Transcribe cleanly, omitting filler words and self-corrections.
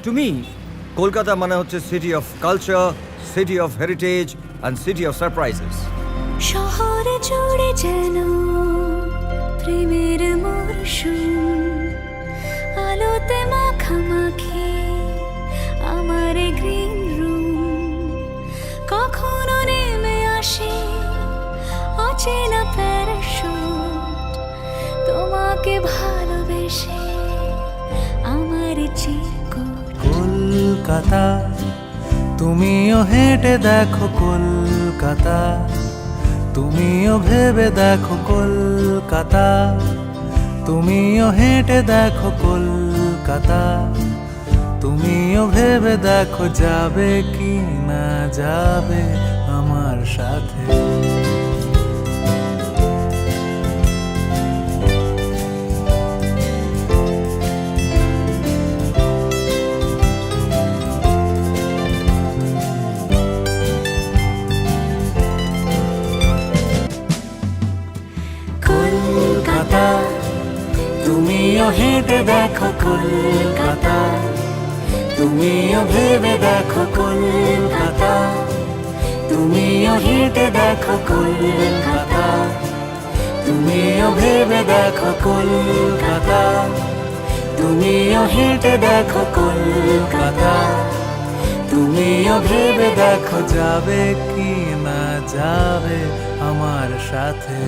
To me, Kolkata মানে হচ্ছে city of culture, city of heritage and city of surprises. শহরে জুড়ে যেন প্রেমের মরশুম, আলোতে মাখামাখি আমার গ্রিন রুম। কখনো নেমে আসে অচেনা প্যারাশুট, তোমাকে ভালোবেসে আমার চিরকুট। কলকাতা তুমিও হেঁটে দেখো কলকাতা, তুমিও ভেবে দেখো কলকাতা, তুমিও হেঁটে দেখো কলকাতা, তুমিও ভেবে দেখো যাবে কি না যাবে আমার সাথে। কলকাতা তুমিও হেঁটে দেখো কলকাতা, তুমিও ভেবে দেখো কলকাতা, তুমিও হেঁটে দেখো কলকাতা, তুমিও ভেবে দেখো কলকাতা, তুমিও হেঁটে দেখো কলকাতা, তুমিও ভেবে দেখো যাবে কি না যাবে আমার সাথে।